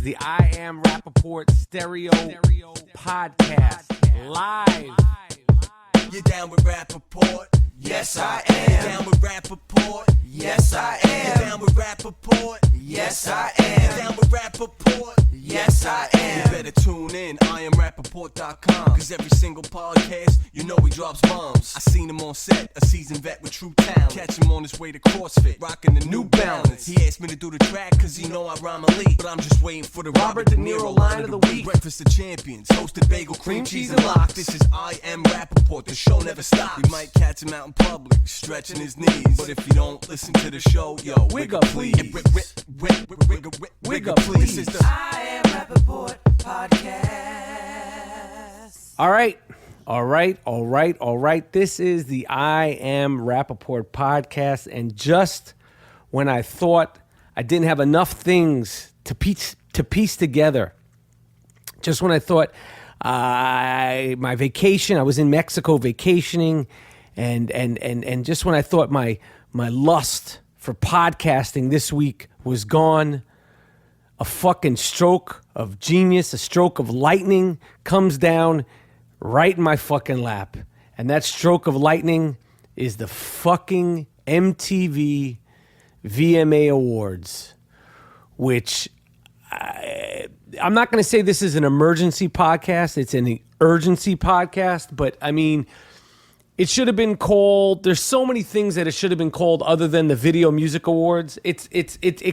the I Am Rapaport Stereo Podcast live. You down with Rapaport? Yes, I am. You down with Rapaport? Yes, I am. You down with Rapaport? Yes, I am. You down with Rapaport? Yes, I am. You better tune in, IamRapaport.com. Cause every single podcast, you know he drops bombs. I seen him on set, a seasoned vet with true talent. Catch him on his way to CrossFit, rocking the New Balance. He asked me to do the track cause he know I rhyme elite. But I'm just waiting for the Robert De Niro line of the week. Breakfast of Champions, hosted bagel, cream cheese, and lox. This is I Am Rapaport, the show never stops. You might catch him out in public, stretching his knees. But if you don't listen to the show, yo, wig up please. Wig up please. This is the I Am Rapaport Podcast. All right. This is the I Am Rapaport Podcast. And just when I thought I didn't have enough things to piece together, just when I thought my vacation, I was in Mexico vacationing, and just when I thought my lust for podcasting this week was gone, a fucking stroke of genius, a stroke of lightning comes down right in my fucking lap. And that stroke of lightning is the fucking MTV VMA Awards, which I'm not going to say this is an emergency podcast. It's an urgency podcast. But, I mean, it should have been called, there's so many things that it should have been called other than the Video Music Awards. It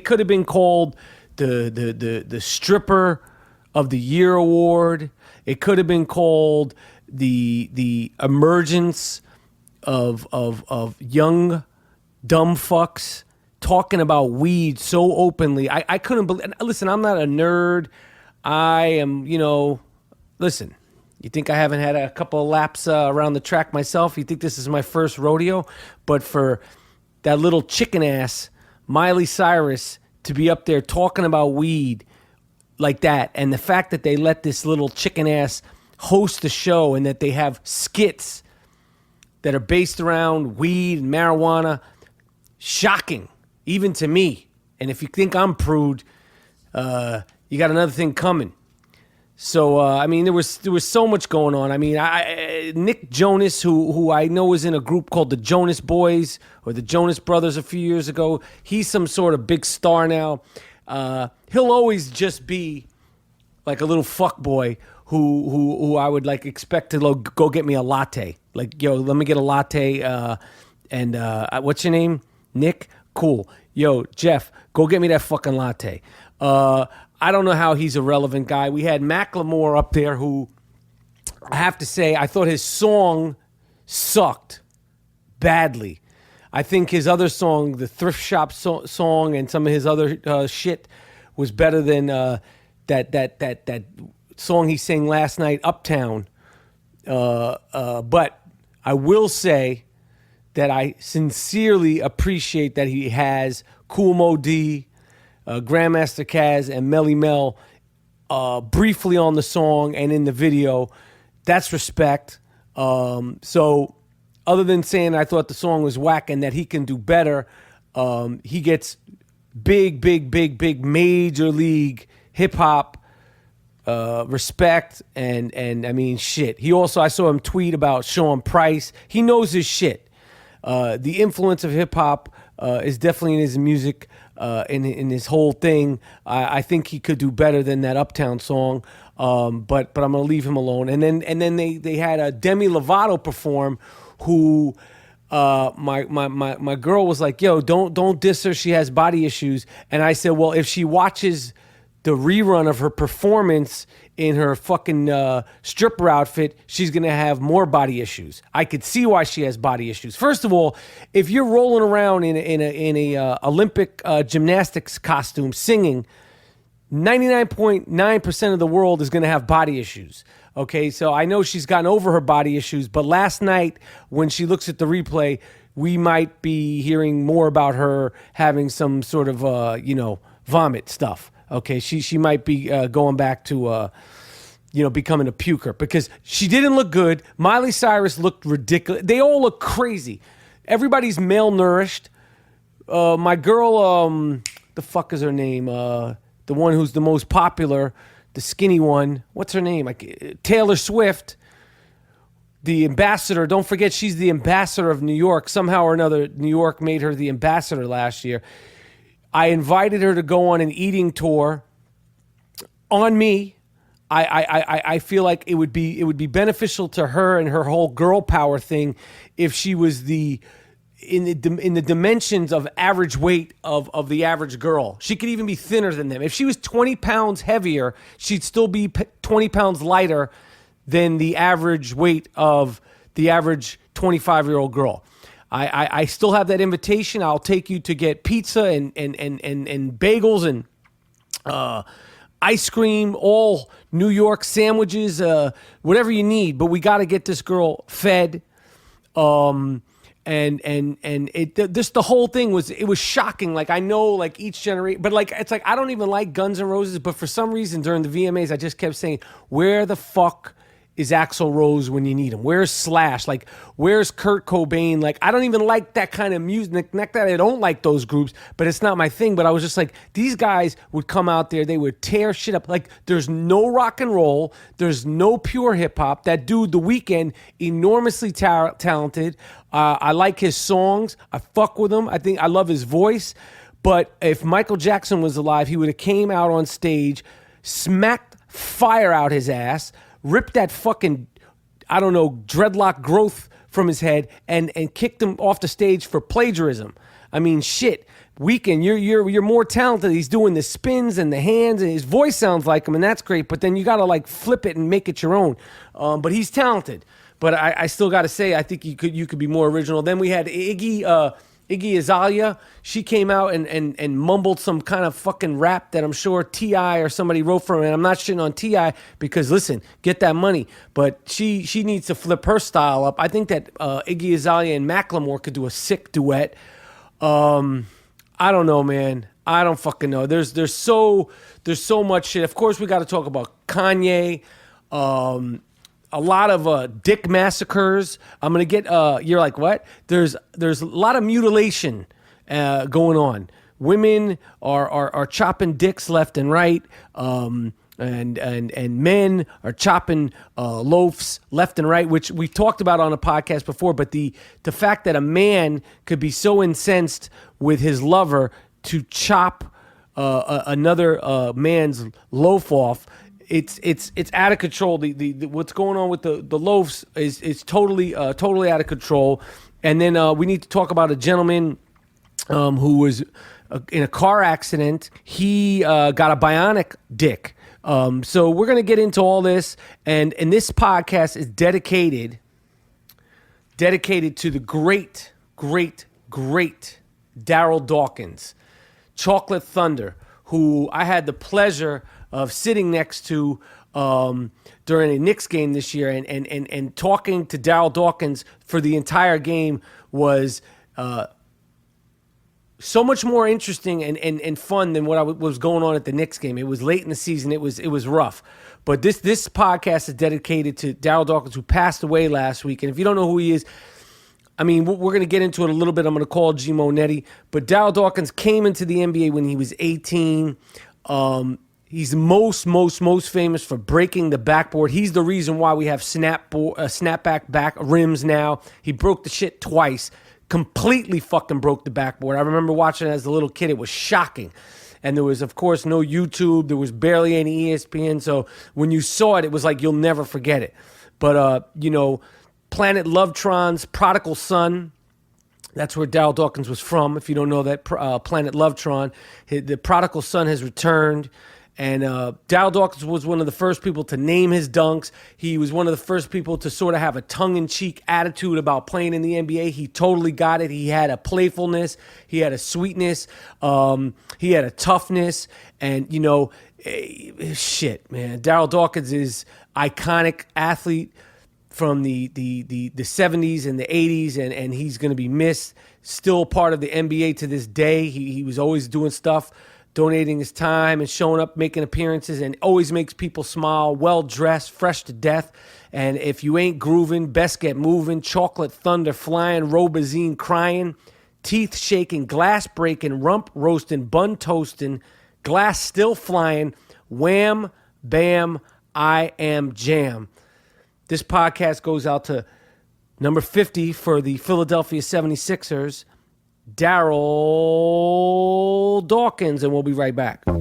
could have been called the Stripper of the Year Award. It could have been called the emergence of young dumb fucks talking about weed so openly. I couldn't believe. Listen, I'm not a nerd. I am, listen. You think I haven't had a couple of laps around the track myself? You think this is my first rodeo? But for that little chicken ass Miley Cyrus to be up there talking about weed like that, and the fact that they let this little chicken ass host the show, and that they have skits that are based around weed and marijuana, shocking, even to me. And if you think I'm prude, you got another thing coming. So, I mean, there was so much going on. I mean, Nick Jonas, who I know was in a group called the Jonas Boys or the Jonas Brothers a few years ago, he's some sort of big star now. He'll always just be like a little fuck boy who I would like expect to go get me a latte. Like, yo, let me get a latte. And what's your name? Nick? Cool. Yo, Jeff, go get me that fucking latte. I don't know how he's a relevant guy. We had Macklemore up there, who I have to say, I thought his song sucked badly. I think his other song, the Thrift Shop song, and some of his other shit was better than that song he sang last night, Uptown. But I will say that I sincerely appreciate that he has Kool Mo D, Grandmaster Caz, and Melly Mel briefly on the song and in the video. That's respect. So other than saying I thought the song was whack and that he can do better, he gets big major league hip-hop respect. And I mean, shit. He also, I saw him tweet about Sean Price. He knows his shit. The influence of hip-hop is definitely in his music, in his whole thing. I think he could do better than that Uptown song, but I'm gonna leave him alone. And then they had a Demi Lovato perform, who my girl was like, yo, don't diss her, she has body issues. And I said, well, if she watches the rerun of her performance in her fucking stripper outfit, she's gonna have more body issues. I could see why she has body issues. First of all, if you're rolling around in a Olympic gymnastics costume singing, 99.9% of the world is gonna have body issues. Okay, so I know she's gotten over her body issues, but last night when she looks at the replay, we might be hearing more about her having some sort of vomit stuff. Okay, she might be going back to becoming a puker, because she didn't look good. Miley Cyrus looked ridiculous. They all look crazy. Everybody's malnourished. My girl, the fuck is her name? the one who's the most popular, the skinny one. What's her name? Like Taylor Swift, the ambassador. Don't forget, she's the ambassador of New York. Somehow or another, New York made her the ambassador last year. I invited her to go on an eating tour on me. I feel like it would be beneficial to her and her whole girl power thing if she was in the dimensions of average weight of the average girl. She could even be thinner than them. If she was 20 pounds heavier, she'd still be 20 pounds lighter than the average weight of the average 25-year-old girl. I still have that invitation. I'll take you to get pizza and bagels and ice cream, all New York sandwiches, whatever you need. But we got to get this girl fed. And just the whole thing was shocking. Like, I know, like, each generation, but like, it's like, I don't even like Guns N' Roses, but for some reason during the VMAs, I just kept saying, where the fuck is Axl Rose when you need him? Where's Slash? Like, where's Kurt Cobain? Like, I don't even like that kind of music. Not that I don't like those groups, but it's not my thing. But I was just like, these guys would come out there, they would tear shit up. Like, there's no rock and roll, there's no pure hip hop. That dude, The Weeknd, enormously talented. I like his songs. I fuck with him. I love his voice. But if Michael Jackson was alive, he would have came out on stage, smacked fire out his ass, ripped that fucking, I don't know, dreadlock growth from his head and kicked him off the stage for plagiarism. I mean, shit. Weeknd, you're more talented. He's doing the spins and the hands, and his voice sounds like him, and that's great. But then you got to like flip it and make it your own. But he's talented. But I still got to say, I think you could be more original. Then we had Iggy Azalea. She came out and mumbled some kind of fucking rap that I'm sure T.I. or somebody wrote for him. And I'm not shitting on T.I. because, listen, get that money. But she needs to flip her style up. I think that Iggy Azalea and Macklemore could do a sick duet. I don't know, man. I don't fucking know. There's so much shit. Of course, we got to talk about Kanye. A lot of dick massacres. I'm gonna get. You're like, what? There's a lot of mutilation going on. Women are chopping dicks left and right, and men are chopping loafs left and right, which we talked about on a podcast before. But the fact that a man could be so incensed with his lover to chop another man's loaf off. It's out of control. The what's going on with the loafs is totally out of control. And then we need to talk about a gentleman who was in a car accident. He got a bionic dick. So we're gonna get into all this, and this podcast is dedicated to the great Darryl Dawkins, Chocolate Thunder, who I had the pleasure of sitting next to during a Knicks game this year, and talking to Darryl Dawkins for the entire game was so much more interesting and fun than what was going on at the Knicks game. It was late in the season. It was rough. But this podcast is dedicated to Darryl Dawkins, who passed away last week. And if you don't know who he is, I mean, we're going to get into it a little bit. I'm going to call GMoneti. But Darryl Dawkins came into the NBA when he was 18. He's most famous for breaking the backboard. He's the reason why we have snapback back rims now. He broke the shit twice. Completely fucking broke the backboard. I remember watching it as a little kid. It was shocking. And there was, of course, no YouTube. There was barely any ESPN. So when you saw it, it was like you'll never forget it. But, Planet Lovetron's Prodigal Son, that's where Darryl Dawkins was from. If you don't know that, Planet Lovetron, the Prodigal Son has returned. And Darryl Dawkins was one of the first people to name his dunks. He was one of the first people to sort of have a tongue-in-cheek attitude about playing in the NBA. He totally got it. He had a playfulness. He had a sweetness. He had a toughness. And, shit, man. Darryl Dawkins is iconic athlete from the 70s and the 80s, and he's going to be missed. Still part of the NBA to this day. He was always doing stuff, donating his time and showing up, making appearances, and always makes people smile, well-dressed, fresh to death. And if you ain't grooving, best get moving. Chocolate Thunder flying, Robazine crying, teeth shaking, glass breaking, rump roasting, bun toasting, Glass Still Flying, Wham, Bam, I Am Jam. This podcast goes out to number 50 for the Philadelphia 76ers, Darryl Dawkins, and we'll be right back. The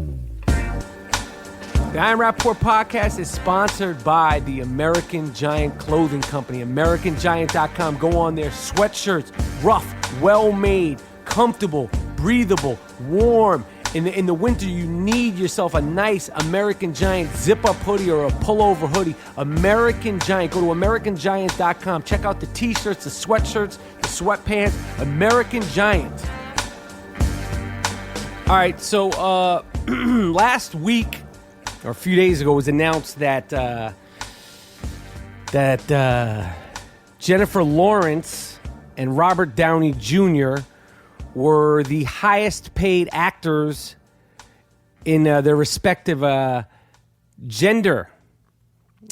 I Am Rapaport podcast is sponsored by the American Giant Clothing Company, AmericanGiant.com. Go on there. Sweatshirts, rough, well-made, comfortable, breathable, warm. In the winter, you need yourself a nice American Giant zip-up hoodie or a pullover hoodie. American Giant. Go to AmericanGiant.com. Check out the T-shirts, the sweatshirts, the sweatpants. American Giant. All right, so last week, or a few days ago, it was announced that Jennifer Lawrence and Robert Downey Jr. were the highest paid actors in their respective gender.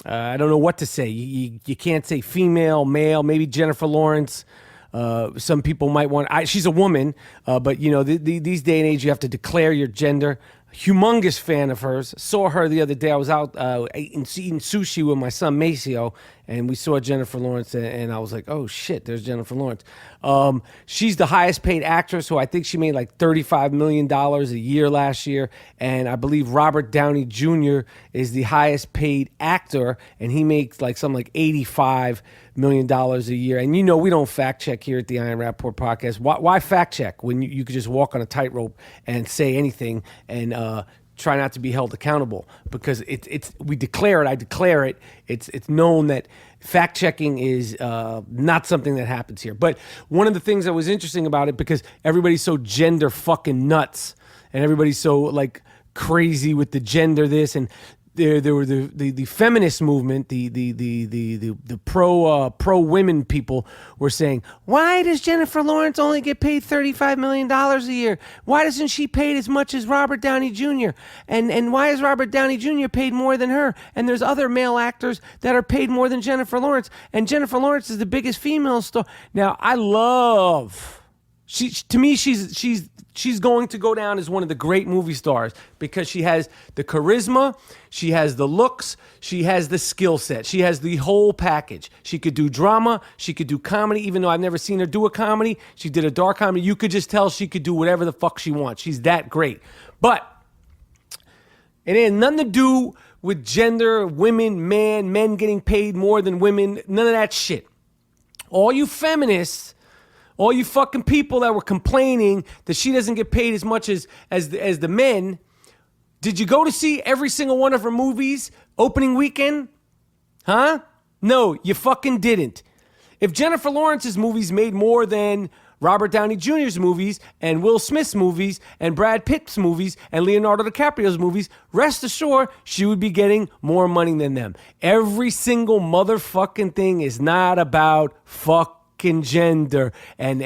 I don't know what to say. You can't say female, male, maybe Jennifer Lawrence. Some people might want... she's a woman, but, you know, these day and age, you have to declare your gender. Humongous fan of hers. Saw her the other day. I was out eating sushi with my son Maceo, and we saw Jennifer Lawrence, and I was like, oh shit, there's Jennifer Lawrence. She's the highest paid actress, so I think she made like $35 million a year last year, and I believe Robert Downey Jr. is the highest paid actor, and he makes like something like $85 million a year. And you know we don't fact check here at the I Am Rapaport podcast. Why fact check when you could just walk on a tightrope and say anything and try not to be held accountable? Because we declare it, I declare it. It's known that fact checking is not something that happens here. But one of the things that was interesting about it, because everybody's so gender fucking nuts and everybody's so like crazy with the gender this, and there were the feminist movement, the pro women people were saying, why does Jennifer Lawrence only get paid $35 million a year? Why doesn't she paid as much as Robert Downey Jr.? And why is Robert Downey Jr. paid more than her? And there's other male actors that are paid more than Jennifer Lawrence. And Jennifer Lawrence is the biggest female star. Now, I love... To me, she's going to go down as one of the great movie stars because she has the charisma, she has the looks, she has the skill set, she has the whole package. She could do drama, she could do comedy, even though I've never seen her do a comedy. She did a dark comedy. You could just tell she could do whatever the fuck she wants. She's that great. But it had nothing to do with gender, women, men getting paid more than women, none of that shit. All you feminists, all you fucking people that were complaining that she doesn't get paid as much as the men, did you go to see every single one of her movies opening weekend? Huh? No, you fucking didn't. If Jennifer Lawrence's movies made more than Robert Downey Jr.'s movies and Will Smith's movies and Brad Pitt's movies and Leonardo DiCaprio's movies, rest assured she would be getting more money than them. Every single motherfucking thing is not about gender and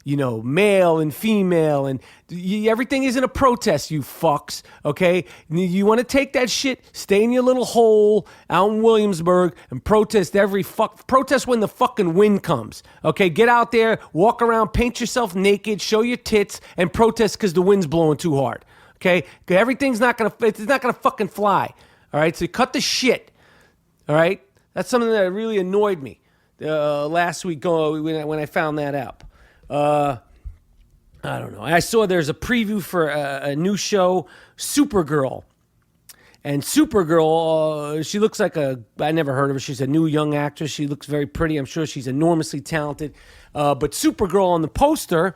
you know, male and female, and everything isn't a protest, you fucks, okay? You want to take that shit, stay in your little hole out in Williamsburg and protest protest when the fucking wind comes, okay? Get out there, walk around, paint yourself naked, show your tits, and protest because the wind's blowing too hard, okay? Everything's not gonna fucking fly, all right? So cut the shit, all right? That's something that really annoyed me last week when I found that out. I don't know. I saw there's a preview for a new show, Supergirl. And Supergirl, she looks like I never heard of her. She's a new young actress. She looks very pretty. I'm sure she's enormously talented. But Supergirl on the poster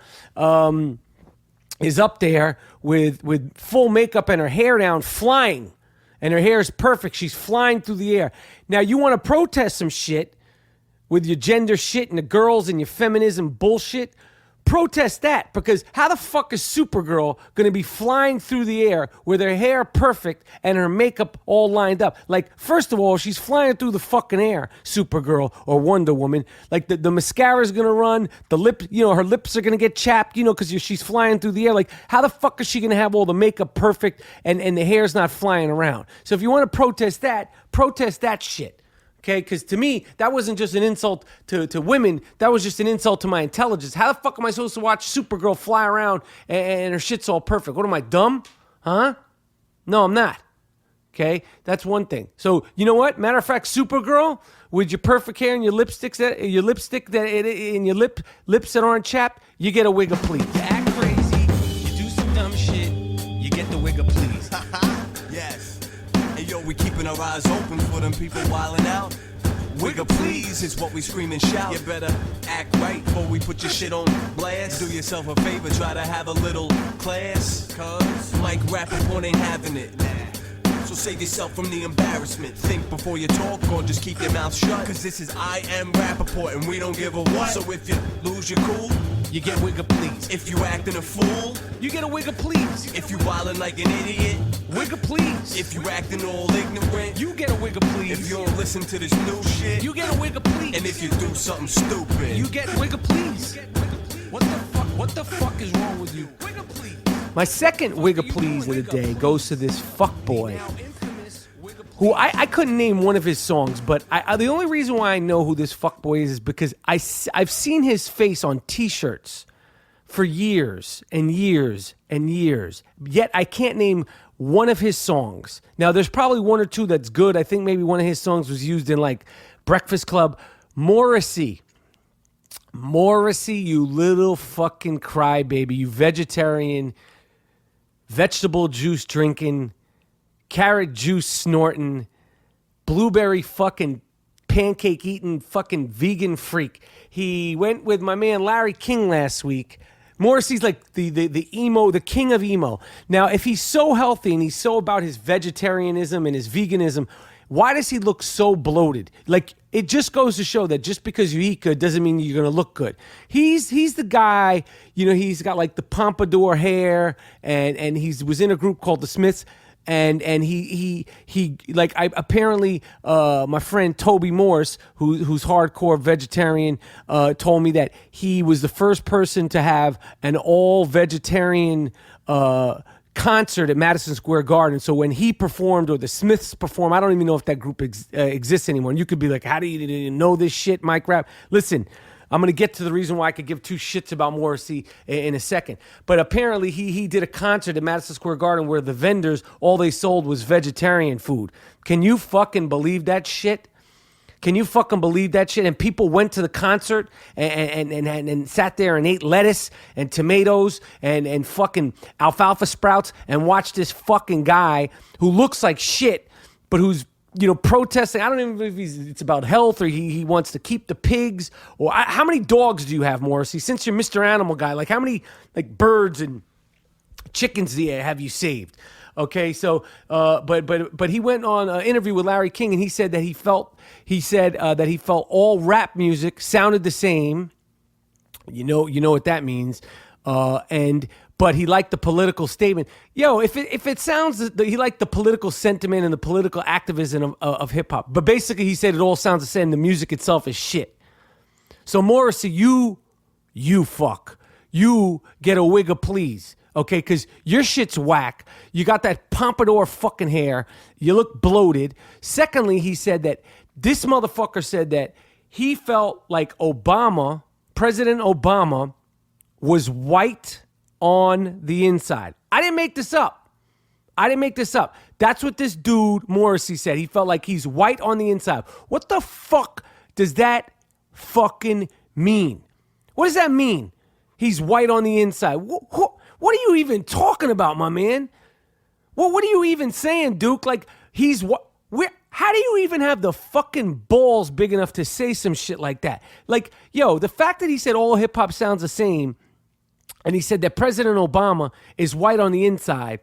is up there with full makeup and her hair down, flying. And her hair is perfect. She's flying through the air. Now, you want to protest some shit with your gender shit and the girls and your feminism bullshit, protest that, because how the fuck is Supergirl going to be flying through the air with her hair perfect and her makeup all lined up? Like, first of all, she's flying through the fucking air, Supergirl or Wonder Woman. Like, the mascara's going to run, the lip, you know, her lips are going to get chapped, you know, because she's flying through the air. Like, how the fuck is she going to have all the makeup perfect and the hair's not flying around? So if you want to protest that shit. Okay, because to me, that wasn't just an insult to women. That was just an insult to my intelligence. How the fuck am I supposed to watch Supergirl fly around and her shit's all perfect? What am I, dumb? Huh? No, I'm not. Okay, that's one thing. So you know what? Matter of fact, Supergirl with your perfect hair and your lipstick and your lips that aren't chapped, you get a wig of please. You act crazy, you do some dumb shit, you get the wig of please. Yes. Hey yo, we keeping our eyes open for them people wildin' out. Wigger please is what we scream and shout. You better act right before we put your shit on blast. Do yourself a favor, try to have a little class. Cause Mike Rapaport ain't having it. So save yourself from the embarrassment. Think before you talk or just keep your mouth shut. Cause this is I Am Rapaport and we don't give a what. So if you lose your cool, you get wig of please. If you acting a fool, you get a wig of please. If you wildin' like an idiot, wig of please. If you acting all ignorant, you get a wig of please. If you don't listen to this new shit, you get a wig of please. And if you do something stupid, you get wig of please. What the fuck is wrong with you? Wig of please. My second wig of please of the day goes to this fuckboy who I couldn't name one of his songs, but the only reason why I know who this fuckboy is because I've seen his face on T-shirts for years and years and years, yet I can't name one of his songs. Now, there's probably one or two that's good. I think maybe one of his songs was used in like Breakfast Club. Morrissey, you little fucking crybaby, you vegetarian, vegetable juice drinking, carrot juice snorting, blueberry fucking pancake eating fucking vegan freak. He went with my man Larry King last week. Morrissey's like the emo, the king of emo. Now, if he's so healthy and he's so about his vegetarianism and his veganism, why does he look so bloated? Like, it just goes to show that just because you eat good doesn't mean you're going to look good. He's the guy, you know, he's got like the pompadour hair and he was in a group called the Smiths. And he like apparently my friend Toby Morse, who's hardcore vegetarian, told me that he was the first person to have an all vegetarian concert at Madison Square Garden. So when he performed or the Smiths performed, I don't even know if that group exists anymore. And you could be like, how do you know this shit, Mike Rapp? Listen, I'm going to get to the reason why I could give two shits about Morrissey in a second. But apparently he did a concert at Madison Square Garden where the vendors, all they sold was vegetarian food. Can you fucking believe that shit? Can you fucking believe that shit? And people went to the concert and sat there and ate lettuce and tomatoes and fucking alfalfa sprouts and watched this fucking guy who looks like shit, but who's, you know, protesting. I don't even know if it's about health or he wants to keep the pigs. Or how many dogs do you have, Morrissey? Since you're Mr. Animal Guy, like how many like birds and chickens have you saved? Okay, so but he went on an interview with Larry King and he said that he felt all rap music sounded the same. You know what that means. But he liked the political statement. Yo, if it sounds that he liked the political sentiment and the political activism of hip hop. But basically he said it all sounds the same. The music itself is shit. So Morrissey, you fuck. You get a wig of please. Okay, because your shit's whack. You got that pompadour fucking hair. You look bloated. Secondly, he said that this motherfucker said that he felt like President Obama, was white on the inside. I didn't make this up. That's what this dude, Morrissey, said. He felt like he's white on the inside. What the fuck does that fucking mean? What does that mean? He's white on the inside. What are you even talking about, my man? What are you even saying, Duke? Like, how do you even have the fucking balls big enough to say some shit like that? Like, yo, the fact that he said all hip hop sounds the same, and he said that President Obama is white on the inside,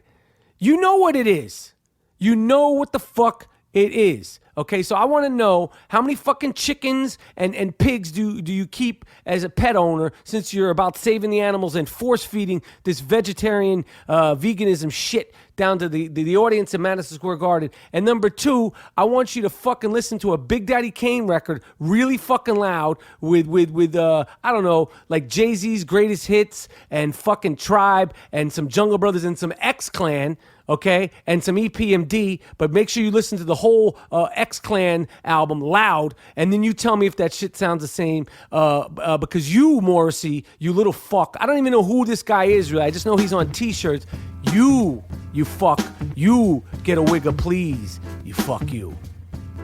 you know what it is. You know what the fuck it is. Okay, so I want to know how many fucking chickens and pigs do you keep as a pet owner, since you're about saving the animals and force feeding this vegetarian veganism shit down to the audience at Madison Square Garden. And number two, I want you to fucking listen to a Big Daddy Kane record really fucking loud with I don't know, like Jay-Z's greatest hits and fucking Tribe and some Jungle Brothers and some X-Clan. Okay, and some EPMD, but make sure you listen to the whole X-Clan album, Loud, and then you tell me if that shit sounds the same. Because you, Morrissey, you little fuck. I don't even know who this guy is, really. I just know he's on T-shirts. You fuck. You get a wigger, please. You fuck you.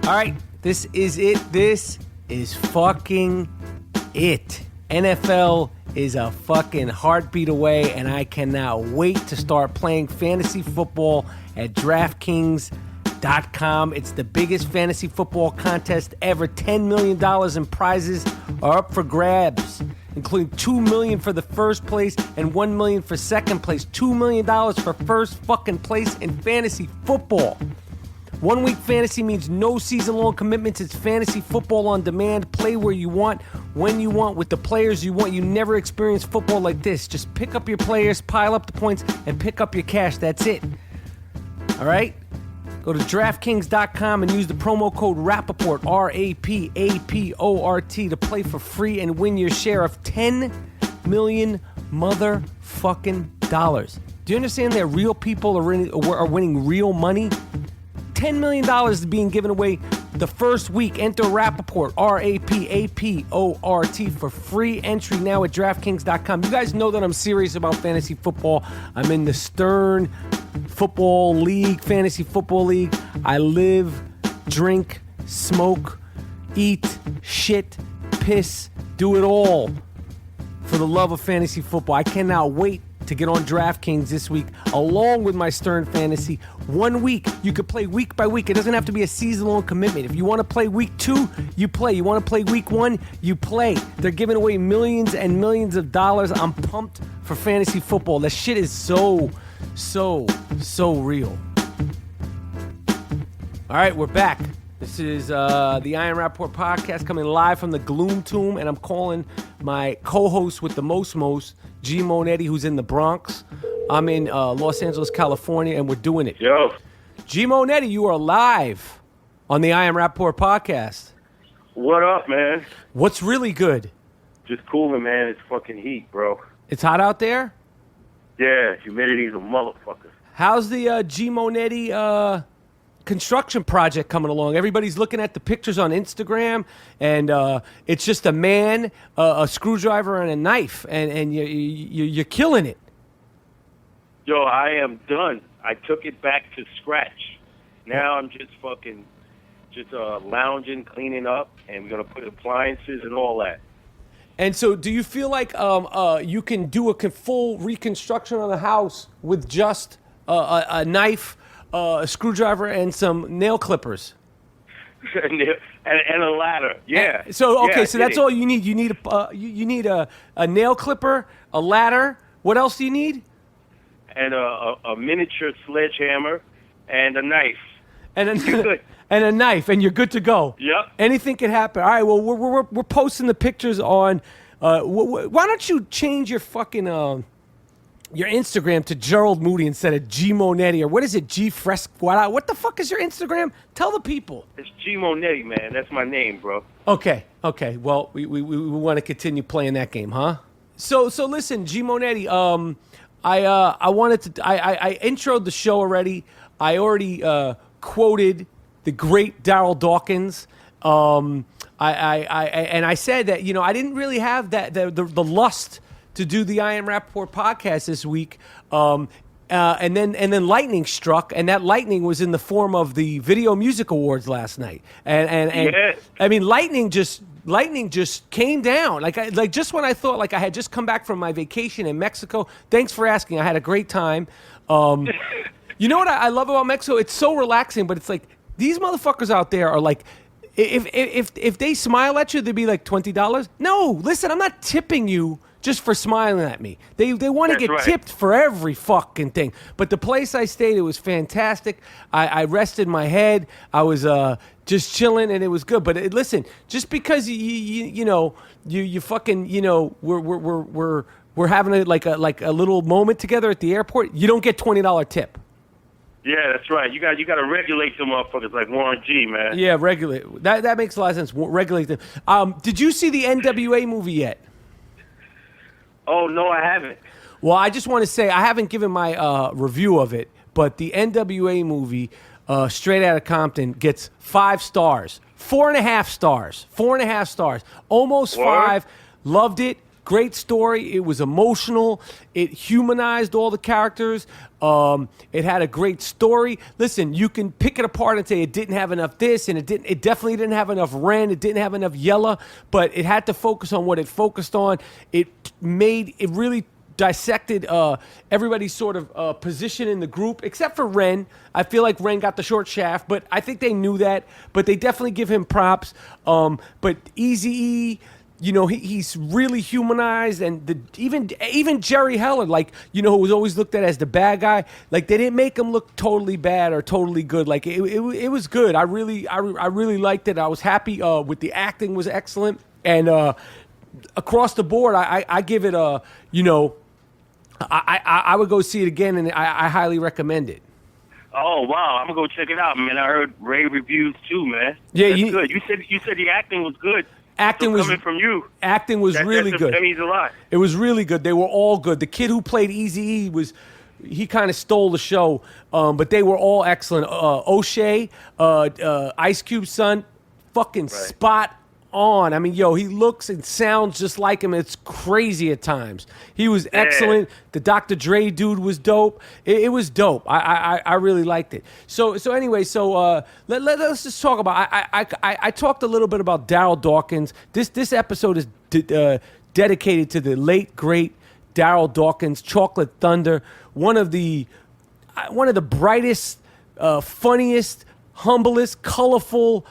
All right, this is it. This is fucking it. NFL is a fucking heartbeat away, and I cannot wait to start playing fantasy football at DraftKings.com. It's the biggest fantasy football contest ever. $10 million in prizes are up for grabs, including $2 million for the first place and $1 million for second place. $2 million for first fucking place in fantasy football. 1 week fantasy means no season-long commitments. It's fantasy football on demand. Play where you want, when you want, with the players you want. You never experience football like this. Just pick up your players, pile up the points, and pick up your cash. That's it. All right? Go to DraftKings.com and use the promo code Rapaport, RAPAPORT, to play for free and win your share of $10 million motherfucking dollars. Do you understand that real people are winning real money? $10 million is being given away the first week. Enter Rapaport, RAPAPORT, for free entry now at DraftKings.com. You guys know that I'm serious about fantasy football. I'm in the Stern Football League, Fantasy Football League. I live, drink, smoke, eat, shit, piss, do it all for the love of fantasy football. I cannot wait to get on DraftKings this week, along with my Stern Fantasy. 1 week, you could play week by week. It doesn't have to be a season-long commitment. If you want to play week 2, you play. You want to play week 1, you play. They're giving away millions and millions of dollars. I'm pumped for fantasy football. That shit is so real. All right, we're back. This is the I Am Rapaport podcast, coming live from the Gloom Tomb, and I'm calling my co-host with the most, GMoneti, who's in the Bronx. I'm in Los Angeles, California, and we're doing it. Yo. GMoneti, you are live on the I Am Rapaport podcast. What up, man? What's really good? Just cooling, man. It's fucking heat, bro. It's hot out there? Yeah, humidity's a motherfucker. How's the GMoneti construction project coming along? Everybody's looking at the pictures on Instagram, and it's just a man, a screwdriver, and a knife, and you're killing it. Yo, I am done. I took it back to scratch. Now I'm just lounging, cleaning up, and we're gonna put appliances and all that. And so, do you feel like you can do a full reconstruction of the house with just a knife, a screwdriver, and some nail clippers? and a ladder, yeah. So okay, yeah, so that's all you need. You need a nail clipper, a ladder. What else do you need? And a miniature sledgehammer and a knife. And a knife, and you're good to go. Yep. Anything can happen. All right. Well, we're posting the pictures on. Why don't you change your fucking your Instagram to Gerald Moody instead of GMoneti, or what is it? G Fresco? What the fuck is your Instagram? Tell the people. It's GMoneti, man. That's my name, bro. Okay. Well, we want to continue playing that game, huh? So listen, GMoneti. I wanted to. I introed the show already. I already quoted the great Darryl Dawkins. I said that I didn't really have the lust to do the I Am Rapaport podcast this week. And then lightning struck, and that lightning was in the form of the Video Music Awards last night. And Yes. I mean, lightning just came down. Like just when I thought like I had just come back from my vacation in Mexico. Thanks for asking. I had a great time. You know what I love about Mexico? It's so relaxing, but it's like these motherfuckers out there are like, if they smile at you, they'd be like $20. No, listen, I'm not tipping you just for smiling at me. They want to get right. tipped for every fucking thing. But the place I stayed, it was fantastic. I rested my head. I was just chilling, and it was good. But listen, just because you fucking we're having a little moment together at the airport, you don't get $20 tip. Yeah, that's right. You got to regulate them motherfuckers like Warren G, man. Yeah, regulate. That makes a lot of sense. Regulate them. Did you see the NWA movie yet? Oh, no, I haven't. Well, I just want to say I haven't given my review of it, but the NWA movie, Straight Out of Compton, gets 5 stars. 4.5 stars. 4.5 stars. Almost Word. 5. Loved it. Great story. It was emotional. It humanized all the characters. It had a great story. Listen, you can pick it apart and say it didn't have enough this, and it definitely didn't have enough Ren. It didn't have enough Yella, but it had to focus on what it focused on. It really dissected everybody's sort of position in the group, except for Ren. I feel like Ren got the short shaft, but I think they knew that. But they definitely give him props. But Eazy-E, you know, he's really humanized, and even Jerry Heller, like, you know, who was always looked at as the bad guy, like they didn't make him look totally bad or totally good. Like it was good. I really liked it. I was happy with the acting was excellent, and across the board, I give it a, you know, I would go see it again, and I highly recommend it. Oh wow, I'm gonna go check it out, man. I heard rave reviews too, man. Yeah, that's good. You said the acting was good. Acting was coming from you. Acting was really good. That means a lot. It was really good. They were all good. The kid who played Eazy-E he kind of stole the show, but they were all excellent. O'Shea, Ice Cube's son, fucking spot on. I mean, yo, he looks and sounds just like him. It's crazy at times. He was excellent. The Dr. Dre dude was dope. It was dope. I really liked it. So anyway, let's just talk about. I talked a little bit about Darryl Dawkins. This episode is dedicated to the late great Darryl Dawkins, Chocolate Thunder, one of the brightest, funniest, humblest, colorful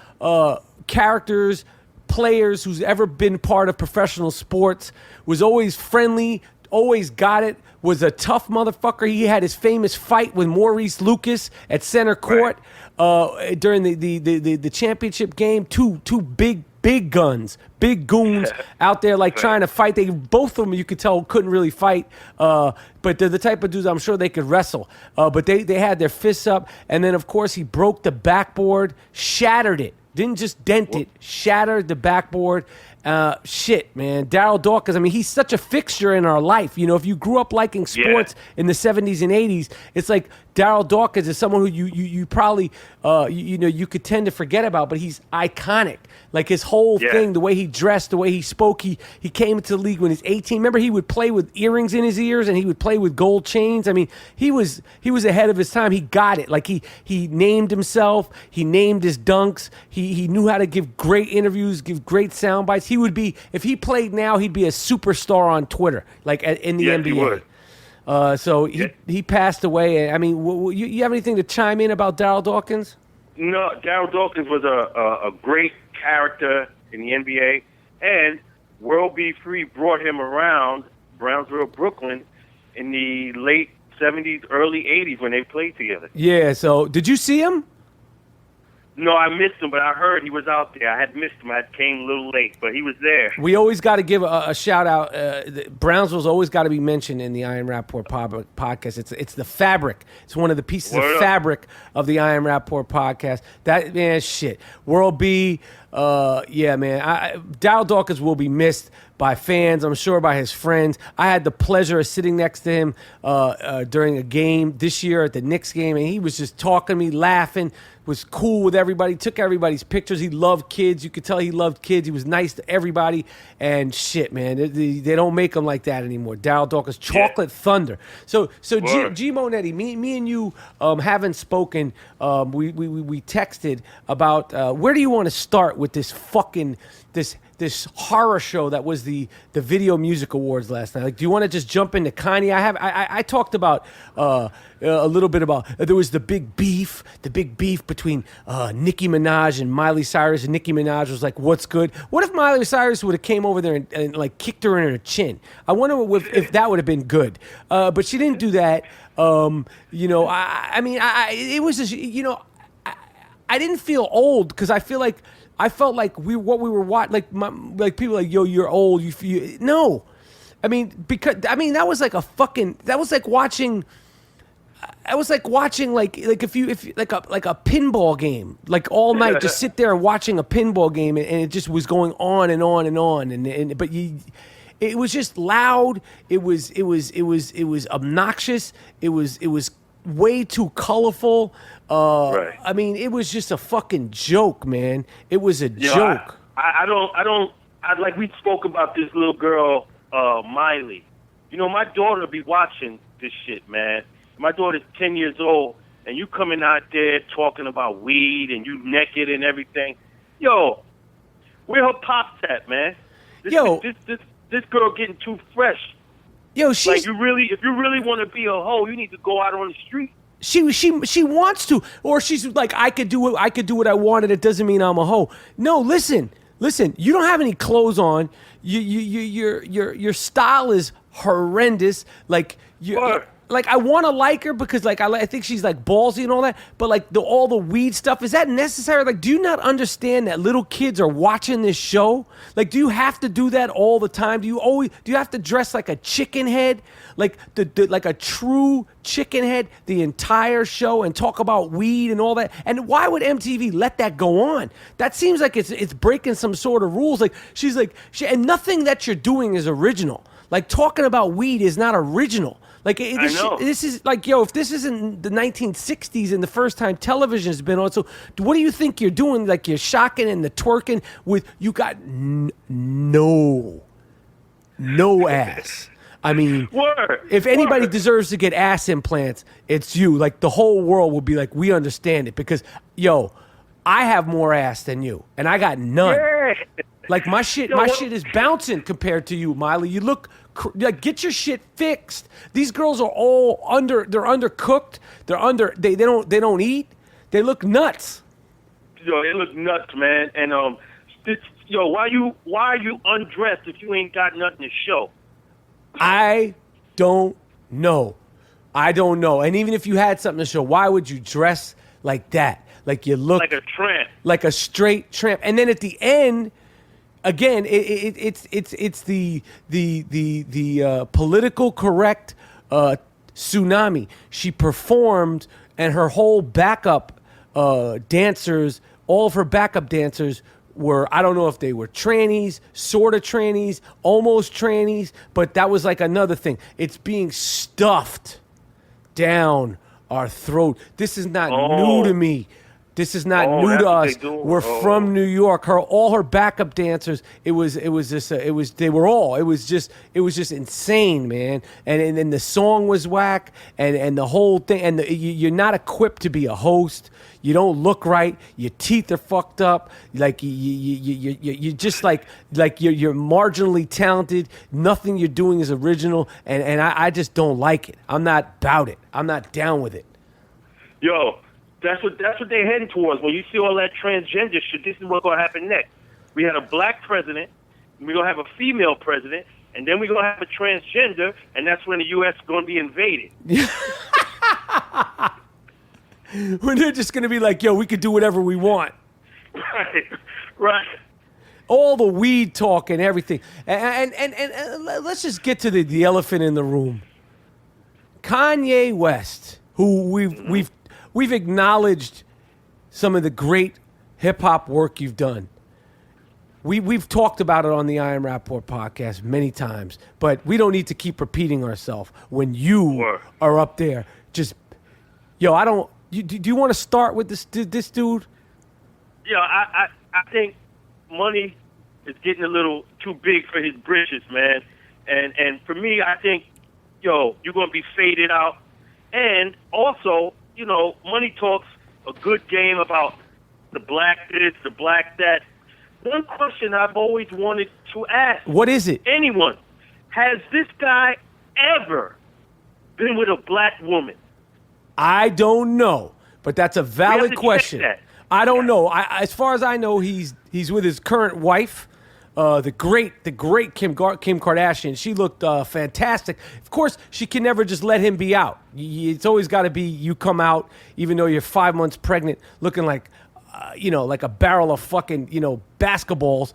characters, players who's ever been part of professional sports. Was always friendly, always got it, was a tough motherfucker. He had his famous fight with Maurice Lucas at center court during the championship game. Two big guns, big goons out there like trying to fight. Both of them, you could tell, couldn't really fight, but they're the type of dudes I'm sure they could wrestle. But they had their fists up, and then of course he broke the backboard, shattered it. Didn't just dent it, shattered the backboard. Shit, man. Darryl Dawkins, I mean, he's such a fixture in our life. You know, if you grew up liking sports in the 70s and 80s, it's like Darryl Dawkins is someone who you probably, you could tend to forget about, but he's iconic. Like his whole thing, the way he dressed, the way he spoke, he came into the league when he was 18. Remember, he would play with earrings in his ears and he would play with gold chains. I mean, he was ahead of his time. He got it. Like he named himself. He named his dunks. He knew how to give great interviews, give great sound bites. He would be, if he played now, he'd be a superstar on Twitter, like in the NBA. He would. So he passed away. I mean, you have anything to chime in about Darryl Dawkins? No, Darryl Dawkins was a great character in the NBA, and World B. Free brought him around Brownsville, Brooklyn, in the late 70s, early 80s when they played together. Yeah, so did you see him? No, I missed him, but I heard he was out there. I had missed him. I came a little late, but he was there. We always got to give a shout out. Brownsville's always got to be mentioned in the I Am Rapaport podcast. It's the fabric. It's one of the pieces of fabric of the I Am Rapaport podcast. That, man, shit. World B, yeah, man. Darryl Dawkins will be missed by fans, I'm sure by his friends. I had the pleasure of sitting next to him during a game this year at the Knicks game, and he was just talking to me, laughing, was cool with everybody, took everybody's pictures. He loved kids. You could tell he loved kids. He was nice to everybody. And shit, man, they don't make them like that anymore. Darryl Dawkins, Chocolate Thunder. So GMoneti, me and you haven't spoken. We texted about where do you want to start with this fucking this horror show that was the Video Music Awards last night. Like, do you want to just jump into Kanye? I talked about a little bit about there was the big beef between Nicki Minaj and Miley Cyrus, and Nicki Minaj was like, "What's good?" What if Miley Cyrus would have came over there and like kicked her in her chin? I wonder if that would have been good, but she didn't do that. You know, I mean, it was just, you know, I didn't feel old because I felt like what we were watching, like people like, yo, you're old. You feel no. I mean, that was like watching. I was like watching like if like a pinball game, like all night, just sit there watching a pinball game, and it just was going on and on and on, but it was just loud. It was obnoxious. It was way too colorful. Right. I mean, it was just a fucking joke, man. It was a joke. I don't. Like we spoke about this little girl, Miley. You know, my daughter be watching this shit, man. My daughter's 10 years old, and you coming out there talking about weed and you naked and everything. Yo, where her pops at, man? This girl getting too fresh. Yo, she's like if you really want to be a hoe, you need to go out on the street. She wants to, or she's like, I could do what I wanted. It doesn't mean I'm a hoe. No, listen. You don't have any clothes on. Your style is horrendous. Like I want to like her because like I think she's like ballsy and all that. But like all the weed stuff, is that necessary? Like, do you not understand that little kids are watching this show? Like, do you have to do that all the time? Do you have to dress like a chicken head, like like a true chicken head the entire show and talk about weed and all that? And why would MTV let that go on? That seems like it's breaking some sort of rules. Like she's like and nothing that you're doing is original. Like talking about weed is not original. Like this is like, yo, if this isn't the 1960s and the first time television has been on, so what do you think you're doing? Like you're shocking and the twerking with you got no ass. I mean, if anybody deserves to get ass implants, it's you. Like the whole world will be like, we understand it because, yo, I have more ass than you, and I got none. Yeah. Like my shit is bouncing compared to you, Miley. You look like, get your shit fixed. These girls are all they're undercooked. They don't eat. They look nuts. Yo, they look nuts, man. And why are you undressed if you ain't got nothing to show? I don't know. And even if you had something to show, why would you dress like that? Like you look like a tramp, like a straight tramp. And then at the end, again, it's the political correct tsunami. She performed, and her whole backup dancers, all of her backup dancers were, I don't know if they were trannies, sort of trannies, almost trannies, but that was like another thing. It's being stuffed down our throat. This is not new to me. This is not new to us. We're from New York. All her backup dancers. It was just insane, man. And then the song was whack, and the whole thing. And you're not equipped to be a host. You don't look right. Your teeth are fucked up. Like you just like you're marginally talented. Nothing you're doing is original, and I just don't like it. I'm not about it. I'm not down with it. Yo. That's what they're heading towards. When you see all that transgender shit, this is what's going to happen next. We had a black president, we're going to have a female president, and then we're going to have a transgender, and that's when the U.S. is going to be invaded. When they're just going to be like, yo, we could do whatever we want. Right. All the weed talk and everything. And let's just get to the elephant in the room. Kanye West, who we've acknowledged some of the great hip-hop work you've done. We've talked about it on the I Am Rapaport podcast many times, but we don't need to keep repeating ourselves when you are up there. Just, yo, do you want to start with this dude? Yeah, I think money is getting a little too big for his britches, man. And for me, I think, you're going to be faded out. And also, money talks a good game about the black this, the black that. One question I've always wanted to ask. What is it? Anyone. Has this guy ever been with a black woman? I don't know, but that's a valid question. I don't know. As far as I know, he's with his current wife, the great Kim Kardashian. She looked fantastic. Of course, she can never just let him be out. It's always got to be you come out, even though you're 5 months pregnant, looking like, like a barrel of fucking, basketballs.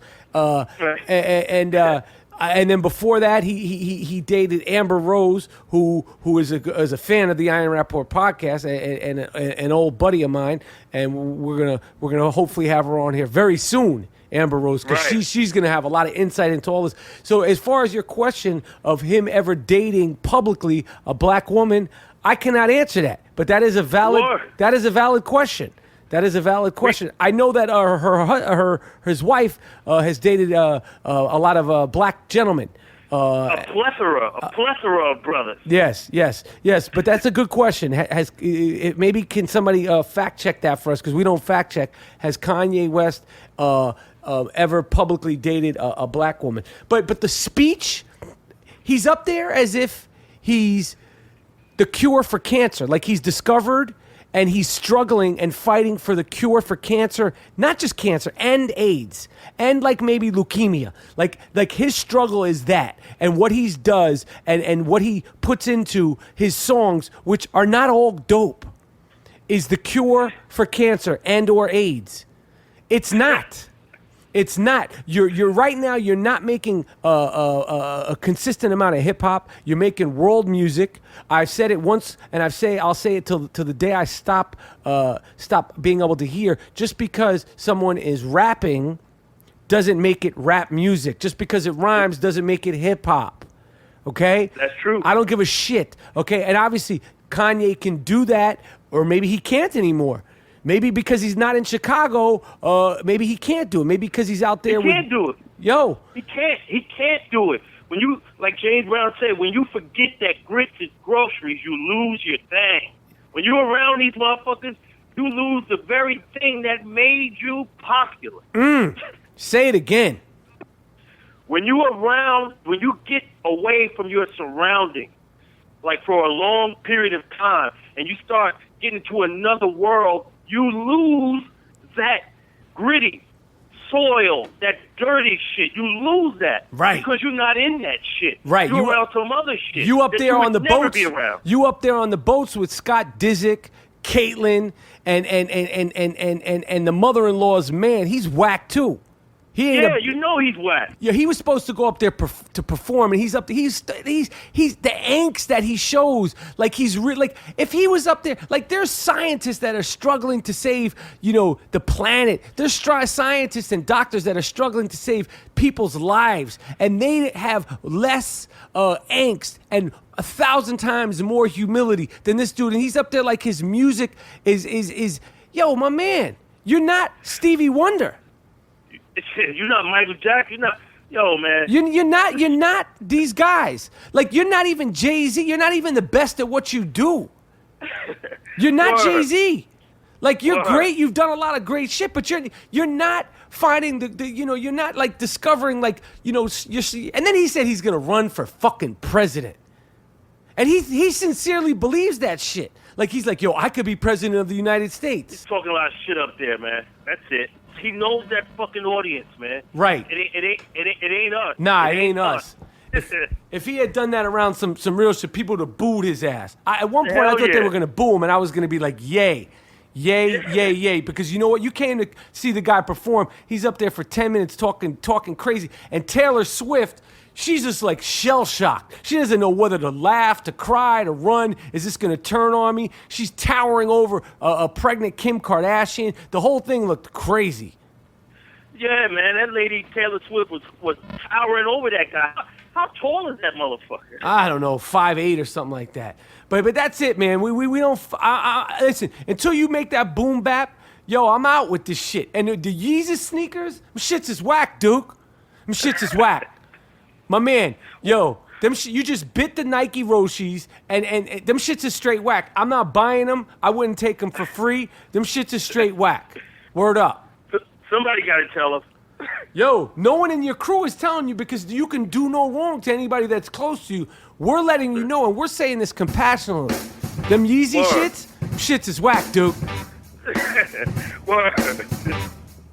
And then before that, he dated Amber Rose, who is a fan of the I Am Rapaport podcast and an old buddy of mine, and we're gonna hopefully have her on here very soon, Amber Rose, because she's gonna have a lot of insight into all this. So as far as your question of him ever dating publicly a black woman, I cannot answer that But that is a valid. Sure. That is a valid question. That is a valid question. I know that his wife has dated a lot of black gentlemen. A plethora of brothers. Yes. But that's a good question. Maybe can somebody fact check that for us, because we don't fact check. Has Kanye West ever publicly dated a black woman? But the speech, he's up there as if he's the cure for cancer, like he's discovered. And he's struggling and fighting for the cure for cancer, not just cancer, and AIDS, and like maybe leukemia. Like his struggle is that, and what he does, and what he puts into his songs, which are not all dope, is the cure for cancer and or AIDS. It's not. It's not. You're right now. You're not making a consistent amount of hip hop. You're making world music. I've said it once, and I'll say it till the day I stop being able to hear. Just because someone is rapping doesn't make it rap music. Just because it rhymes doesn't make it hip hop. Okay? That's true. I don't give a shit. Okay? And obviously Kanye can do that, or maybe he can't anymore. Maybe because he's not in Chicago, maybe he can't do it. Maybe because he's out there. He can't do it. Yo. He can't do it. When you, like James Brown said, when you forget that grits is groceries, you lose your thing. When you're around these motherfuckers, you lose the very thing that made you popular. Say it again. When you get away from your surroundings, like for a long period of time, and you start getting to another world, you lose that gritty soil, that dirty shit. You lose that. Right. Because you're not in that shit. Right. You're around some other shit. You up that there you on the would never boats. Be around. You up there on the boats with Scott Disick, Caitlyn, and the mother-in-law's man. He's whack too. He ain't you know he's whack. Yeah, he was supposed to go up there to perform, and he's up there. He's the angst that he shows. Like like if he was up there, like there's scientists that are struggling to save, the planet. There's scientists and doctors that are struggling to save people's lives, and they have less angst and 1,000 times more humility than this dude. And he's up there like his music is yo, my man. You're not Stevie Wonder. You're not Michael Jackson. You're not, yo, man. You're not these guys. Like, you're not even Jay-Z. You're not even the best at what you do. You're not Jay-Z. Like, you're great. You've done a lot of great shit, but you're not finding you're not like discovering and then he said he's gonna run for fucking president, and he sincerely believes that shit. Like, he's like, yo, I could be president of the United States. He's talking a lot of shit up there, man. That's it. He knows that fucking audience, man. Right. It ain't us. Nah, it ain't us. If he had done that around some real shit, people would have booed his ass. At one point, I thought they were going to boo him, and I was going to be like, yay, because you know what? You came to see the guy perform. He's up there for 10 minutes talking crazy. And Taylor Swift, she's just like shell-shocked. She doesn't know whether to laugh, to cry, to run. Is this going to turn on me? She's towering over a pregnant Kim Kardashian. The whole thing looked crazy. Yeah, man, that lady Taylor Swift was towering over that guy. How tall is that motherfucker? I don't know, 5'8" or something like that. But that's it, man. We don't. Listen, until you make that boom bap, yo, I'm out with this shit. And the Yeezus sneakers, them shits is whack, Duke. Them shits is whack. My man, yo, you just bit the Nike Roshis, and them shits is straight whack. I'm not buying them. I wouldn't take them for free. Them shits is straight whack. Word up. Somebody got to tell us. Yo, no one in your crew is telling you, because you can do no wrong to anybody that's close to you. We're letting you know, and we're saying this compassionately. Them Yeezy shits is whack, dude.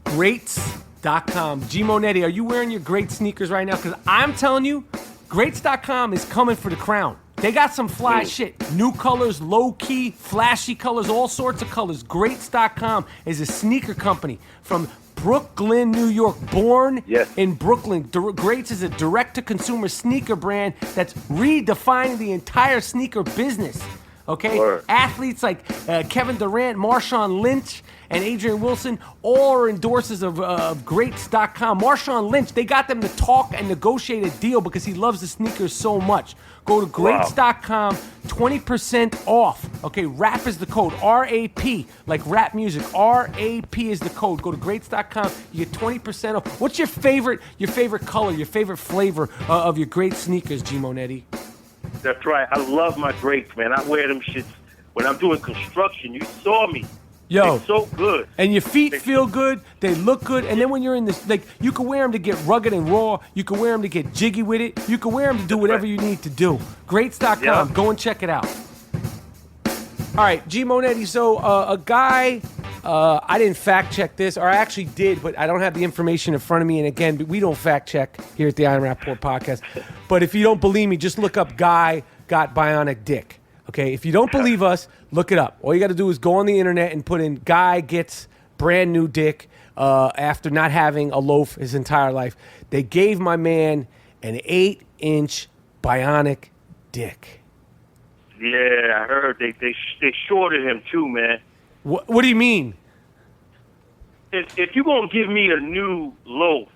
Greats.com. GMoneti, are you wearing your great sneakers right now? Because I'm telling you, Greats.com is coming for the crown. They got some fly shit. New colors, low-key, flashy colors, all sorts of colors. Greats.com is a sneaker company from Brooklyn, New York. Born in Brooklyn. Greats is a direct-to-consumer sneaker brand that's redefining the entire sneaker business. Okay, Word. athletes like Kevin Durant, Marshawn Lynch, and Adrian Wilson all are endorsers of Greats.com. Marshawn Lynch, they got them to talk and negotiate a deal because he loves the sneakers so much. Go to Greats.com, 20% off. Okay, rap is the code, R-A-P, like rap music. R-A-P is the code. Go to Greats.com, you get 20% off. What's your favorite color, your favorite flavor of your great sneakers, GMoneti? That's right. I love my Greats, man. I wear them shits when I'm doing construction. You saw me. Yo, It's so good. and your feet feel good, they look good, and then when you're in this, like, you can wear them to get rugged and raw, you can wear them to get jiggy with it, you can wear them to do whatever you need to do. Greats.com, Yeah. go and check it out. All right, GMoneti, so a guy, I didn't fact check this, or I actually did, but I don't have the information in front of me, and again, we don't fact check here at the I Am Rapaport podcast, but if you don't believe me, just look up guy got bionic dick. Okay, if you don't believe us, look it up. All you got to do is go on the internet and put in guy gets brand new dick after not having a loaf his entire life. They gave my man an 8-inch bionic dick. Yeah, I heard they shorted him too, man. What do you mean? If you're going to give me a new loaf,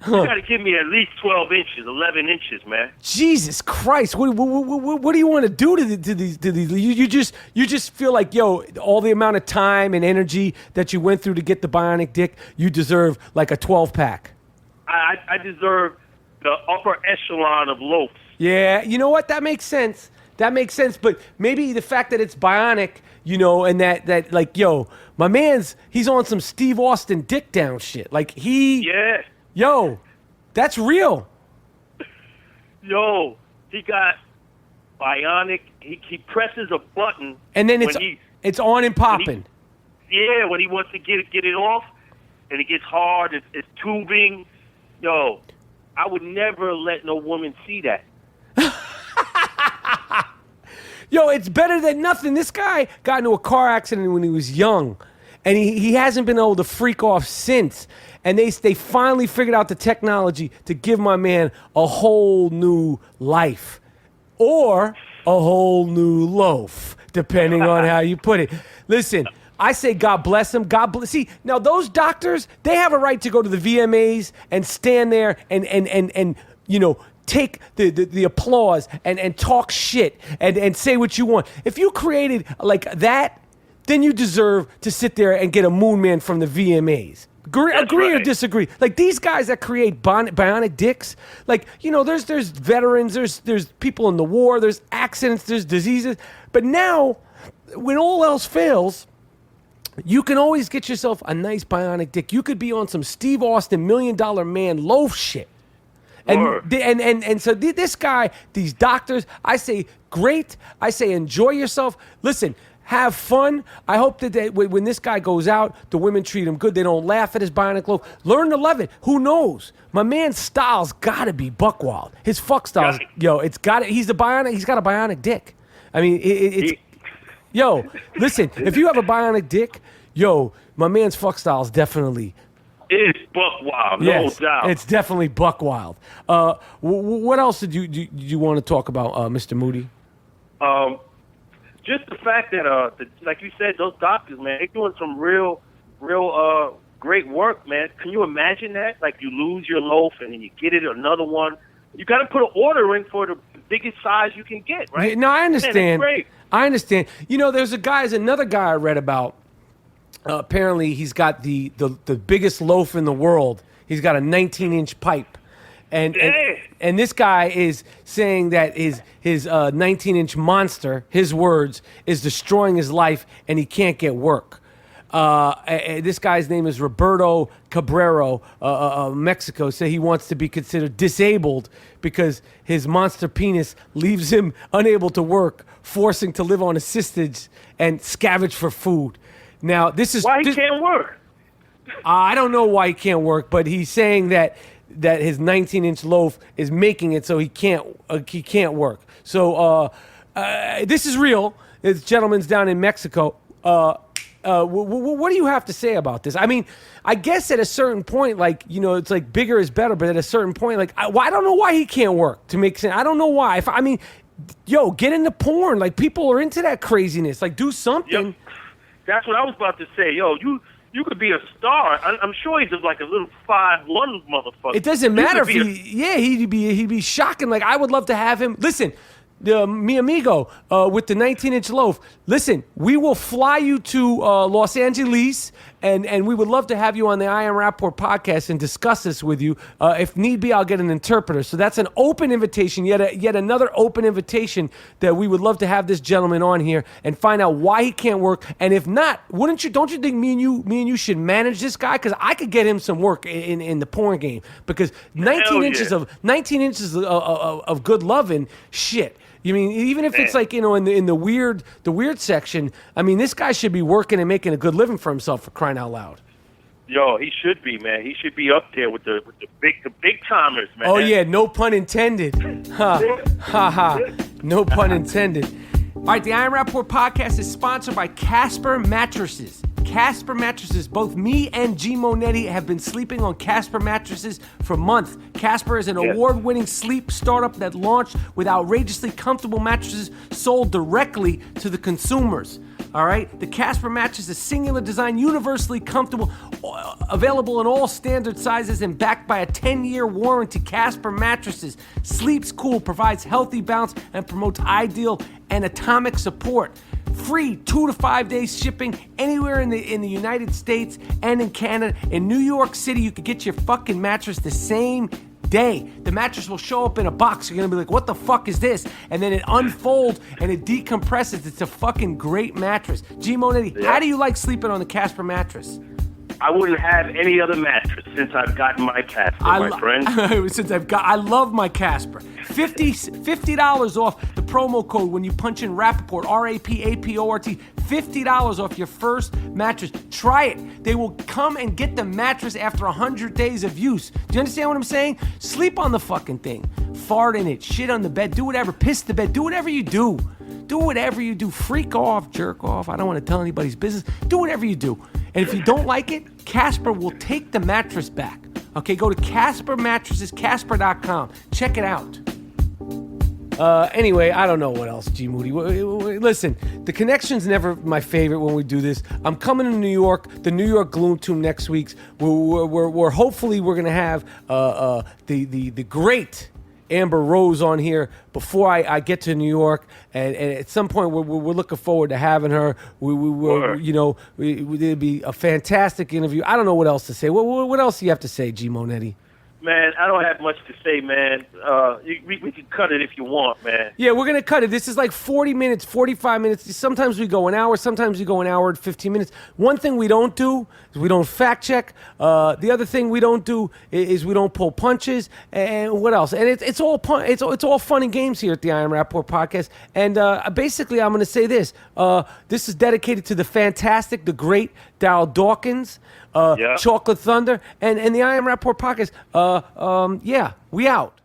you got to give me at least 12 inches, 11 inches, man. Jesus Christ! What do you want to do to these? You just feel like, yo, all the amount of time and energy that you went through to get the bionic dick, you deserve like a 12-pack. I deserve the upper echelon of loafs. Yeah, you know what? That makes sense. That makes sense. But maybe the fact that it's bionic, you know, and that like, yo, my man's, he's on some Steve Austin dick down shit. Like Yeah. Yo, that's real. Yo, he got bionic. He presses a button. And then when it's on and popping. when he wants to get it off, and it gets hard, it's tubing. Yo, I would never let no woman see that. Yo, it's better than nothing. This guy got into a car accident when he was young, and he hasn't been able to freak off since. And they finally figured out the technology to give my man a whole new life. Or a whole new loaf, depending on how you put it. Listen, I say God bless them. God bless. See, now those doctors, they have a right to go to the VMAs and stand there and you know, take the applause and talk shit and say what you want. If you created like that, then you deserve to sit there and get a Moon Man from the VMAs. Agree or disagree? Like these guys that create bionic dicks, like, you know, there's veterans, there's people in the war, there's accidents, there's diseases. But now, when all else fails, you can always get yourself a nice bionic dick. You could be on some Steve Austin $1 Million Man loaf shit. And so this guy, these doctors, I say great. I say enjoy yourself. Listen, have fun. I hope that when this guy goes out, the women treat him good. They don't laugh at his bionic loaf. Learn to love it. Who knows? My man's style's got to be buck wild. His fuck style's, yo, it's got it. He's got a bionic dick. I mean, yo, listen, if you have a bionic dick, yo, my man's fuck style's definitely. It's buck wild, Yes, no doubt. it's definitely buck wild. What else did you want to talk about, Mr. Moody? Just the fact that, like you said, those doctors, man, they're doing some real great work, man. Can you imagine that? Like you lose your loaf and then you get it another one. You got to put an order in for the biggest size you can get, right? Yeah, no, I understand. Man, great. I understand. You know, there's another guy I read about. Apparently, he's got the biggest loaf in the world. He's got a 19-inch pipe. And this guy is saying that his 19-inch monster, his words, is destroying his life and he can't get work. This guy's name is Roberto Cabrero, Mexico. Said he wants to be considered disabled because his monster penis leaves him unable to work, forcing to live on assistance and scavenge for food. Now, Why he can't work? I don't know why he can't work, but he's saying that his 19-inch loaf is making it so he can't work. So this is real. This gentleman's down in Mexico. What do you have to say about this? I mean, I guess at a certain point, like, you know, it's like bigger is better, but at a certain point, like, I don't know why he can't work to make sense. I don't know why. yo, get into porn. Like, people are into that craziness. Like, do something. Yep. That's what I was about to say. Yo, you could be a star. I'm sure he's like a little 5'1" motherfucker. It doesn't matter if he'd be shocking. Like, I would love to have him. Listen, mi amigo with the 19-inch loaf. Listen, we will fly you to Los Angeles, and we would love to have you on the I Am Rapaport podcast and discuss this with you. If need be, I'll get an interpreter. So that's an open invitation, yet another open invitation that we would love to have this gentleman on here and find out why he can't work. And if not, don't you think me and you should manage this guy? Because I could get him some work in the porn game. Because 19 inches of good loving, shit. You mean, even if it's like, you know, in the weird section, I mean, this guy should be working and making a good living for himself, for crying out loud. Yo, he should be, man. He should be up there with the big timers, man. Oh yeah, no pun intended. Ha ha ha. No pun intended. All right, the I Am Rapaport podcast is sponsored by Casper Mattresses. Casper Mattresses. Both me and GMoneti have been sleeping on Casper mattresses for months. Casper is an award-winning sleep startup that launched with outrageously comfortable mattresses sold directly to the consumers. All right? The Casper mattress is singular design, universally comfortable, available in all standard sizes, and backed by a 10-year warranty. Casper Mattresses sleeps cool, provides healthy balance, and promotes ideal anatomic support. Free 2 to 5 days shipping anywhere in the United States and in Canada. In New York City, you can get your fucking mattress the same day. The mattress will show up in a box. You're gonna be like, what the fuck is this? And then it unfolds and it decompresses. It's a fucking great mattress. GMoneti, how do you like sleeping on the Casper mattress? I wouldn't have any other mattress since I've gotten my Casper, my friend. I love my Casper. $50 off the promo code when you punch in Rapaport, RAPAPORT. $50 off your first mattress. Try it. They will come and get the mattress after 100 days of use. Do you understand what I'm saying? Sleep on the fucking thing. Fart in it. Shit on the bed. Do whatever. Piss the bed. Do whatever you do. Do whatever you do. Freak off. Jerk off. I don't want to tell anybody's business. Do whatever you do. And if you don't like it, Casper will take the mattress back. Okay, go to Casper Mattresses, Casper.com. Check it out. Anyway, I don't know what else, G Moody. Listen, the connection's never my favorite when we do this. I'm coming to New York, the New York Gloom Tomb next week. We're hopefully we're gonna have the great Amber Rose on here before I get to New York, and at some point we're looking forward to having her. It'd be a fantastic interview. I don't know what else to say. What else do you have to say, GMoneti? Man, I don't have much to say, man. We can cut it if you want, man. Yeah, we're going to cut it. This is like 40 minutes, 45 minutes. Sometimes we go an hour. Sometimes we go an hour and 15 minutes. One thing we don't do is we don't fact check. The other thing we don't do is we don't pull punches. And what else? And it's all fun and games here at the I Am Rapaport podcast. And basically, I'm going to say this. This is dedicated to the fantastic, the great Darryl Dawkins, Chocolate Thunder, and the I Am Rapaport podcast. We out.